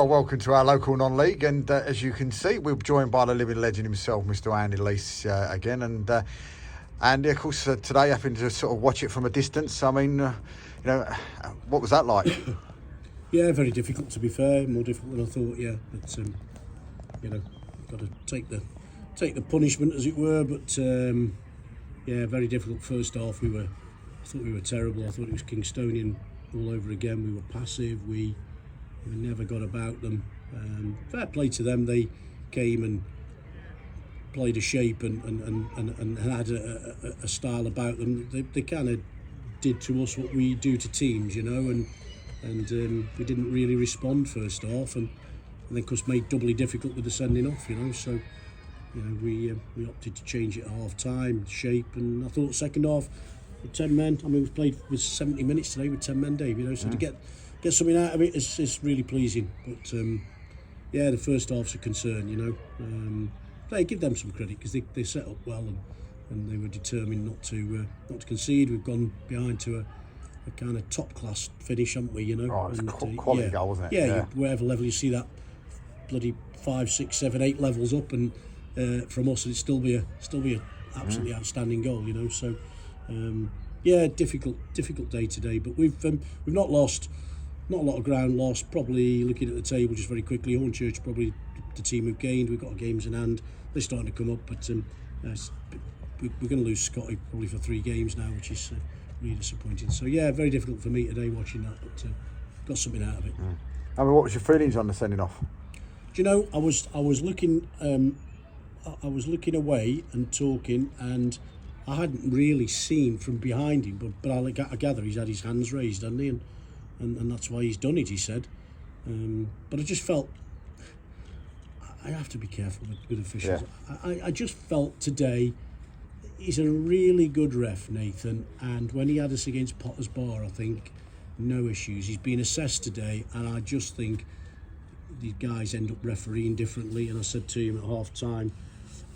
Well, welcome to our local non-league, and as you can see, we're joined by the living legend himself, Mr. Andy Leese, again, and of course today happened to sort of watch it from a distance. I mean, what was that like? Yeah, very difficult, to be fair, more difficult than I thought. Yeah, but got to take the punishment, as it were. But yeah, very difficult. First half, I thought we were terrible. I thought it was Kingstonian all over again. We were passive. We never got about them. Fair play to them. They came and played a shape and had a style about them. They kind of did to us what we do to teams, and we didn't really respond first half, and then of course made doubly difficult with the sending off, So we opted to change it at half time, shape, and I thought second half with 10 men. I mean, we played with 70 minutes today with 10 men, Dave. So to get something out of it is really pleasing. But yeah, the first half's a concern. They give them some credit because they set up well and they were determined not to concede. We've gone behind to a kind of top class finish, haven't we? Oh, it's quality goal, wasn't it? Yeah, wherever level you see that, bloody 5, 6, 7, 8 levels up, and from us it'd still be a absolutely outstanding goal. So. Yeah, difficult day today, but we've not lost, not a lot of ground lost. Probably looking at the table just very quickly, Hornchurch probably the team we've gained. We've got games in hand. They're starting to come up, but we're going to lose Scotty probably for 3 games now, which is really disappointing. So yeah, very difficult for me today watching that, but got something out of it. I mean, what was your feelings on the sending off? Do you know, I was looking away and talking, and I hadn't really seen from behind him, but I gather he's had his hands raised, hasn't he? And that's why he's done it, he said. But I just felt, I have to be careful with officials. Yeah. I just felt today, he's a really good ref, Nathan, and when he had us against Potter's Bar, I think, no issues. He's been assessed today, and I just think these guys end up refereeing differently, and I said to him at half time,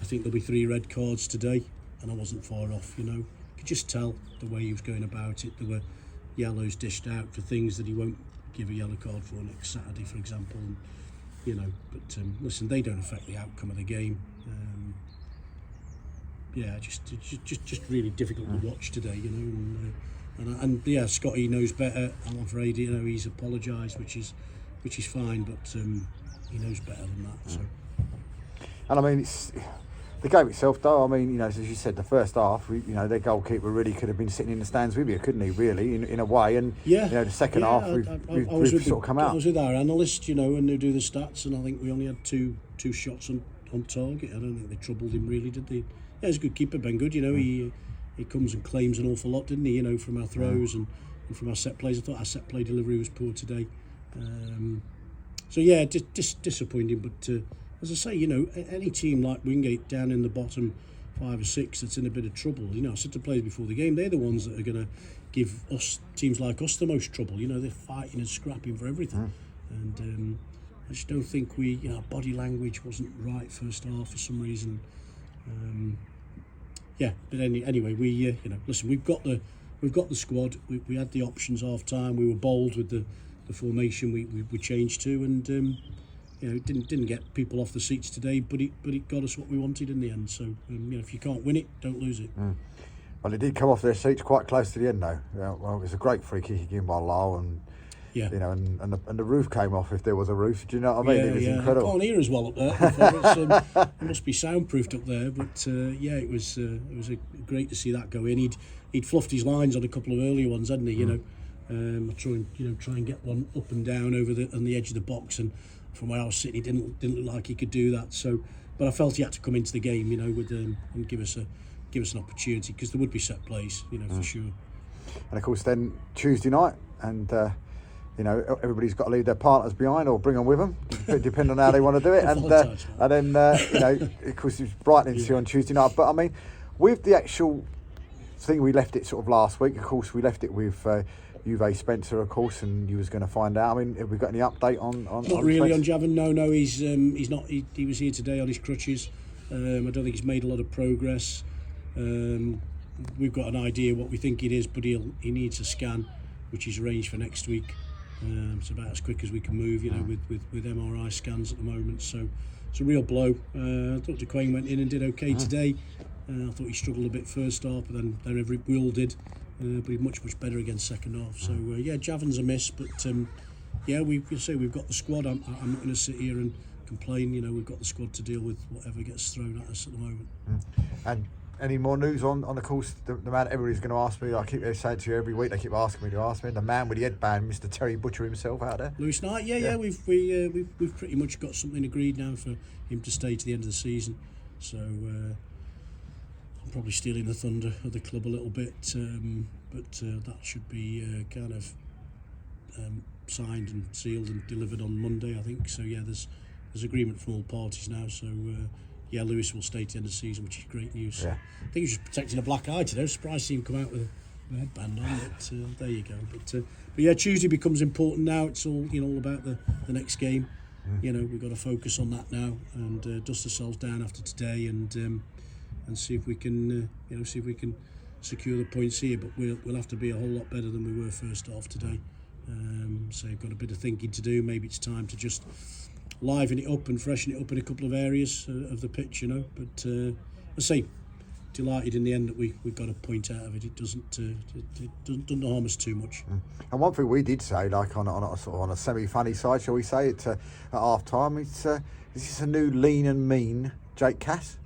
I think there'll be 3 red cards today. And I wasn't far off, You could just tell the way he was going about it. There were yellows dished out for things that he won't give a yellow card for next Saturday, for example. And, but listen, they don't affect the outcome of the game. Yeah, just really difficult to watch today, And yeah, Scotty knows better. I'm afraid, he's apologised, which is fine, but he knows better than that. So. And I mean, it's. The game itself, though, I mean, as you said, the first half, their goalkeeper really could have been sitting in the stands with you, couldn't he? Really, in a way, and the second half, we've sort of come out. I was with our analyst, and they do the stats, and I think we only had two shots on target. I don't think they troubled him really, did they? Yeah, he's a good keeper, Ben Good. He comes and claims an awful lot, didn't he? From our throws and from our set plays. I thought our set play delivery was poor today. So yeah, disappointing, but. As I say, any team like Wingate down in the bottom 5 or 6 that's in a bit of trouble, I said to players before the game, they're the ones that are going to give teams like us the most trouble. They're fighting and scrapping for everything. And I just don't think our body language wasn't right first half for some reason. Yeah, but anyway, we listen, we've got the squad. We had the options half time. We were bold with the formation we changed to, and. It didn't get people off the seats today, but it got us what we wanted in the end. So if you can't win it, don't lose it. Well, it did come off their seats quite close to the end, though. Well, it was a great free kick again by Lyle, and and the roof came off if there was a roof. Do you know what I mean? Yeah, it was incredible. I can't hear as well up there. It must be soundproofed up there, but it was great to see that go in. He'd fluffed his lines on a couple of earlier ones, hadn't he? I try and get one up and down on the edge of the box, and from where I was sitting, he didn't look like he could do that. So, but I felt he had to come into the game, and give us an opportunity, because there would be set plays, for sure. And of course, then Tuesday night, and everybody's got to leave their partners behind or bring them with them, depending on how they want to do it. And then of course, it's brightening to see on Tuesday night. But I mean, with the actual thing, we left it sort of last week. Of course, we left it with. Juve Spencer, of course, and you was going to find out. I mean, have we got any update on Not really on Javan. No, he's not. He was here today on his crutches. I don't think he's made a lot of progress. We've got an idea what we think it is, but he needs a scan, which is arranged for next week. It's about as quick as we can move, you know, with MRI scans at the moment. So it's a real blow. I thought DeQuain went in and did okay today. I thought he struggled a bit first half, but then we all did. But he's much better against second half. So Javan's a miss, but we've got the squad. I'm not going to sit here and complain. You know, we've got the squad to deal with whatever gets thrown at us at the moment. And any more news on the course? The man everybody's going to ask me. I keep saying to you every week. They keep asking me to ask me. The man with the headband, Mr. Terry Butcher himself, out there. Lewis Knight, yeah. We've pretty much got something agreed now for him to stay to the end of the season. So I'm probably stealing the thunder of the club a little bit, but that should be kind of signed and sealed and delivered on Monday, I think. So there's agreement from all parties now. So. Lewis will stay to the end of the season, which is great news. Yeah. I think he was just protecting a black eye today. I was surprised to see him come out with a headband on, but there you go. But Tuesday becomes important now. It's all all about the next game. You know, we've got to focus on that now and dust ourselves down after today and see if we can secure the points here. But we'll have to be a whole lot better than we were first half today. So we've got a bit of thinking to do. Maybe it's time to just liven it up and freshen it up in a couple of areas of the pitch, you know. But I say, delighted in the end that we got a point out of it. It doesn't harm us too much. And one thing we did say, like on a semi-funny side, shall we say, at half time, is this a new lean and mean Jake Catt?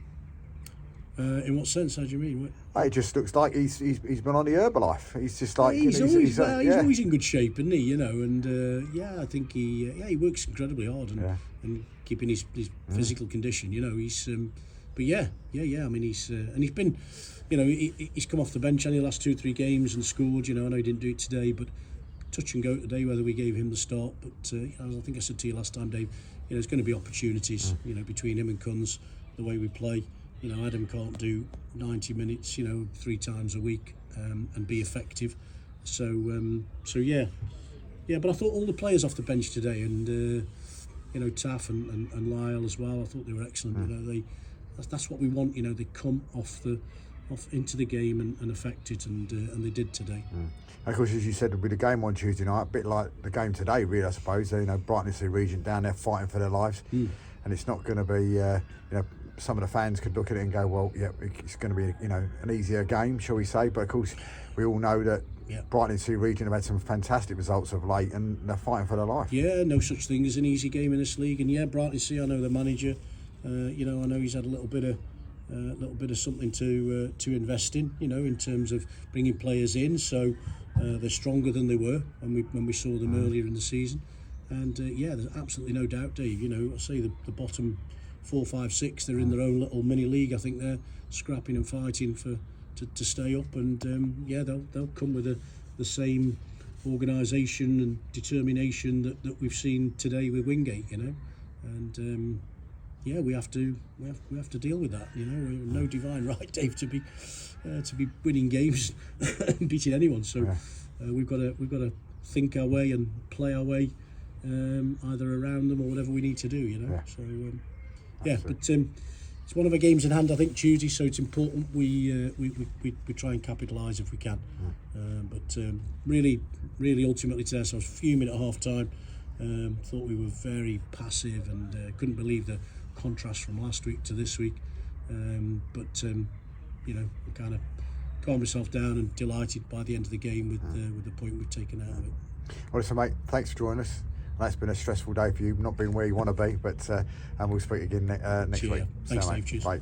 In what sense? How do you mean? It just looks like he's been on the Herbalife. He's just like he's always in good shape, isn't he? You know, and I think he works incredibly hard and keeping his physical condition. You know, he's but I mean, he's been, you know, he's come off the bench in the last 2-3 games and scored. You know, I know he didn't do it today, but touch and go today whether we gave him the start. But I think I said to you last time, Dave, you know, there's going to be opportunities. You know, between him and Kunz, the way we play. You know, Adam can't do 90 minutes, you know, 3 times a week and be effective. So but I thought all the players off the bench today, and you know, Taff and Lyle as well. I thought they were excellent. You know, that's what we want. You know, they come off into the game and affect it, and they did today. Of course, as you said, with the game on Tuesday night, a bit like the game today, really, I suppose. You know, Brighton and Sea Region down there fighting for their lives, and it's not going to be, you know. Some of the fans could look at it and go, well, yeah, it's going to be, you know, an easier game, shall we say? But of course, we all know that Brighton and Sea Region have had some fantastic results of late, and they're fighting for their life. Yeah, no such thing as an easy game in this league. And Brighton and Sea, I know the manager. You know, I know he's had a little bit of something to invest in. You know, in terms of bringing players in, so they're stronger than they were when we saw them earlier in the season. And there's absolutely no doubt, Dave. You know, I say the bottom 4, 5, 6, they're in their own little mini league. I think they're scrapping and fighting to stay up, and they'll come with the same organisation and determination that we've seen today with Wingate, you know, and we have to deal with that, you know. We're no divine right, Dave, to be winning games and beating anyone. So we've got to think our way and play our way, either around them or whatever we need to do, you know. So. But it's one of our games in hand, I think, Tuesday. So it's important we try and capitalise if we can. But really, ultimately today, so I was fuming at half time. Thought we were very passive and couldn't believe the contrast from last week to this week. But you know, I kind of calmed myself down and delighted by the end of the game with the point we've taken out of it. Well, listen, mate, thanks for joining us. That's been a stressful day for you, not being where you want to be, but and we'll speak again next week. Thanks, so, Dave. Cheers. Bye.